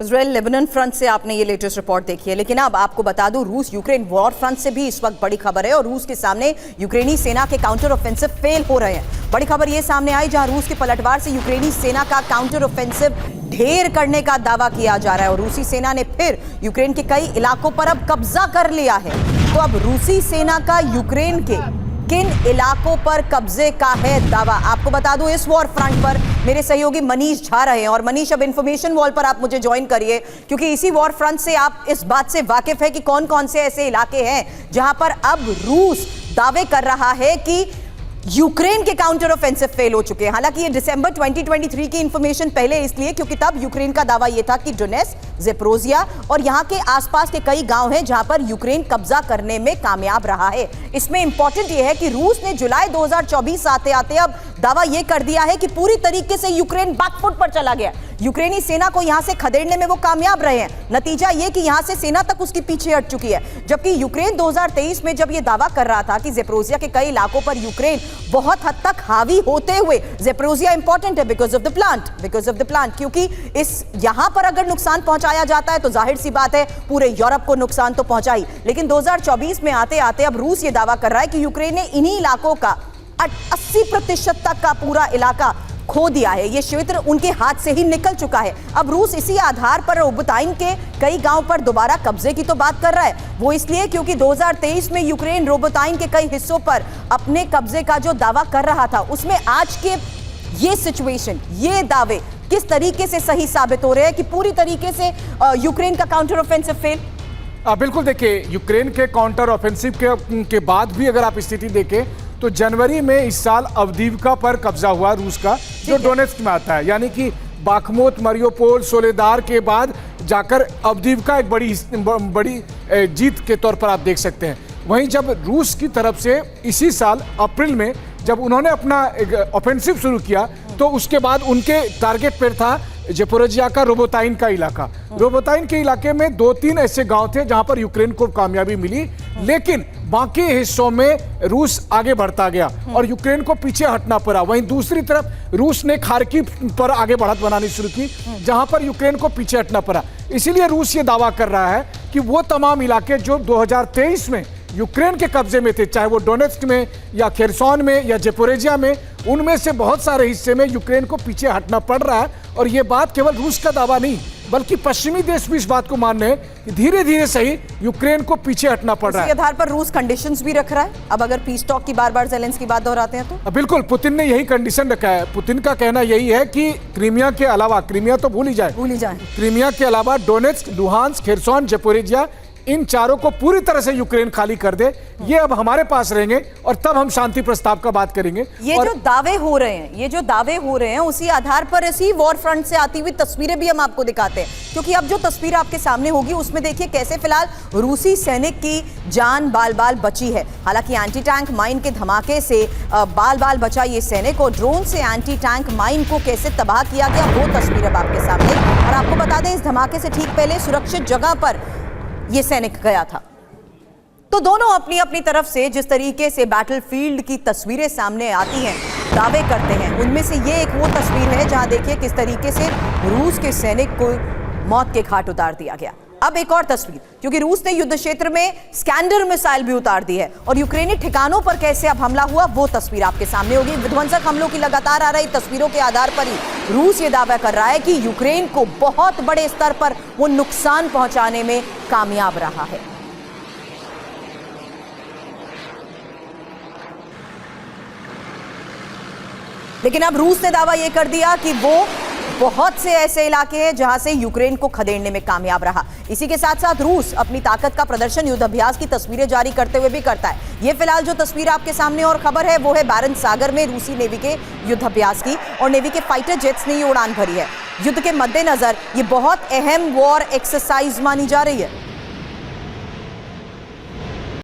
Israel Lebanon front से आपने ये लेटेस्ट रिपोर्ट देखी है, लेकिन अब आपको बता दूं रूस यूक्रेन वॉर फ्रंट से भी इस वक्त बड़ी खबर है और रूस के सामने यूक्रेनी सेना के काउंटर ऑफेंसिव फेल हो रहे हैं। बड़ी खबर ये सामने आई जहां रूस के पलटवार से यूक्रेनी सेना का काउंटर ऑफेंसिव ढेर करने का दावा किया जा रहा है और रूसी सेना ने फिर यूक्रेन के कई इलाकों पर अब कब्जा कर लिया है। तो अब रूसी सेना का यूक्रेन के किन इलाकों पर कब्जे का है दावा, आपको बता दूं इस वॉर फ्रंट पर मेरे सहयोगी मनीष झा रहे हैं। और मनीष, अब इंफॉर्मेशन वॉल पर आप मुझे ज्वाइन करिए क्योंकि इसी वॉर फ्रंट से आप इस बात से वाकिफ है कि कौन कौन से ऐसे इलाके हैं जहां पर अब रूस दावे कर रहा है कि यूक्रेन के काउंटर ऑफेंसिव फेल हो चुके हैं। हालांकि ये दिसंबर 2023 की इंफॉर्मेशन पहले इसलिए क्योंकि तब यूक्रेन का दावा यह था कि डोनेट्स्क, ज़ेपोरिज़िया और यहां के आसपास के कई गांव हैं जहां पर यूक्रेन कब्जा करने में कामयाब रहा है। इसमें इंपॉर्टेंट यह है कि रूस ने जुलाई 2024 आते आते अब दावा यह कर दिया है कि पूरी तरीके से यूक्रेन बैकफुट पर चला गया। यूक्रेनी सेना को यहां से खदेड़ने में वो कामयाब रहे हैं। नतीजा यह कि यहां से सेना तक उसकी पीछे हट चुकी है। जबकि यूक्रेन 2023 में जब यह दावा कर रहा था कि ज़ेपोरिज़िया के कई इलाकों पर यूक्रेन बहुत हद तक हावी होते हुए, ज़ेपोरिज़िया इंपॉर्टेंट है बिकॉज ऑफ द प्लांट, क्योंकि इस यहां पर अगर नुकसान पहुंचाया जाता है तो जाहिर सी बात है पूरे यूरोप को नुकसान तो पहुंचा ही। लेकिन 2024 में आते आते अब रूस ये दावा कर रहा है कि यूक्रेन ने इन्हीं इलाकों का 80% तक का पूरा इलाका खो दिया है। ये क्षेत्र उनके हाथ से ही निकल चुका है। अब रूस इसी आधार पर रोबोताइन के कई गांव पर दोबारा कब्जे की तो बात कर रहा है। वो इसलिए क्योंकि 2023 में यूक्रेन रोबोताइन के कई हिस्सों पर अपने कब्जे का जो दावा कर रहा था उसमें आज के ये सिचुएशन, ये दावे किस तरीके से सही साबित हो रहे हैं कि पूरी तरीके से यूक्रेन का काउंटर ऑफेंसिव फेल। बिल्कुल, देखिए यूक्रेन के काउंटर ऑफेंसिव के बाद भी अगर आप स्थिति देखें तो जनवरी में इस साल अवदीवका पर कब्जा हुआ रूस का, जो डोनेट्स्क में आता है। यानी कि बाखमुत, मरियोपोल, सोलेदार के बाद जाकर अवदीवका एक बड़ी जीत के तौर पर आप देख सकते हैं। वहीं जब रूस की तरफ से इसी साल अप्रैल में जब उन्होंने अपना ऑफेंसिव शुरू किया तो उसके बाद उनके टारगेट पर था ज़ेपोरिज़िया का रोबोताइन का इलाका। रोबोताइन के इलाके में 2-3 ऐसे गांव थे जहां पर यूक्रेन को कामयाबी मिली, लेकिन बाकी हिस्सों में रूस आगे बढ़ता गया और यूक्रेन को पीछे हटना पड़ा। वहीं दूसरी तरफ रूस ने खार्किव पर आगे बढ़त बनानी शुरू की जहां पर यूक्रेन को पीछे हटना पड़ा। इसीलिए रूस ये दावा कर रहा है कि वो तमाम इलाके जो 2023 में यूक्रेन के कब्जे में थे, चाहे वो डोनेट्स्क में या खेरसोन में या ज़ेपोरिज़िया में, उनमें से बहुत सारे हिस्से में यूक्रेन को पीछे हटना पड़ रहा है। और ये बात केवल रूस का दावा नहीं बल्कि पश्चिमी देश भी इस बात को मान रहे हैं कि धीरे धीरे सही यूक्रेन को पीछे हटना पड़ रहा है। इसी आधार पर रूस कंडीशंस भी रख रहा है। अब अगर पीस टॉक की बार-बार ज़ेलेंस्की बात दोहराते हैं तो बिल्कुल, पुतिन ने यही कंडीशन रखा है। पुतिन का कहना यही है कि क्रीमिया के अलावा, क्रीमिया तो भूल ही जाए, क्रीमिया के अलावा डोनेट्स्क, लुहांस्क, खेरसोन, ज़ेपोरिज़िया, इन चारों को पूरी तरह से यूक्रेन खाली कर दे, ये अब हमारे पास रहेंगे और तब हम शांति प्रस्ताव का बात करेंगे। ये जो दावे हो रहे हैं उसी आधार पर इसी वॉर फ्रंट से आती हुई तस्वीरें भी हम आपको दिखाते हैं, क्योंकि अब जो तस्वीर आपके सामने होगी उसमें देखिए कैसे फिलहाल रूसी सैनिक की जान बाल बची है। हालांकि एंटी टैंक माइन के धमाके से बाल बचा ये सैनिक और ड्रोन से एंटी टैंक माइन को कैसे तबाह किया गया वो तस्वीर अब आपके सामने। और आपको बता दें इस धमाके से ठीक पहले सुरक्षित जगह पर ये सैनिक गया था। तो दोनों अपनी अपनी तरफ से जिस तरीके से बैटलफील्ड की तस्वीरें सामने आती हैं, दावे करते हैं, उनमें से ये एक वो तस्वीर है जहां देखिए किस तरीके से रूस के सैनिक को मौत के घाट उतार दिया गया। अब एक और तस्वीर, क्योंकि रूस ने युद्ध क्षेत्र में स्कैंडर मिसाइल भी उतार दी है और यूक्रेनी ठिकानों पर कैसे अब हमला हुआ वो तस्वीर आपके सामने होगी। विध्वंसक हमलों की लगातार आ रही तस्वीरों के आधार पर ही रूस ये दावा कर रहा है कि यूक्रेन को बहुत बड़े स्तर पर वो नुकसान पहुंचाने में कामयाब रहा है। लेकिन अब रूस ने दावा यह कर दिया कि वो बहुत से ऐसे इलाके हैं जहां से यूक्रेन को खदेड़ने में कामयाब रहा। इसी के साथ साथ रूस अपनी ताकत का प्रदर्शन युद्ध अभ्यास की तस्वीरें जारी करते हुए भी करता है। ये फिलहाल जो तस्वीर आपके सामने और खबर है वो है बारंत सागर में रूसी नेवी के युद्ध अभ्यास की और नेवी के फाइटर जेट्स ने ये उड़ान भरी है। युद्ध के मद्देनजर ये बहुत अहम वॉर एक्सरसाइज मानी जा रही है।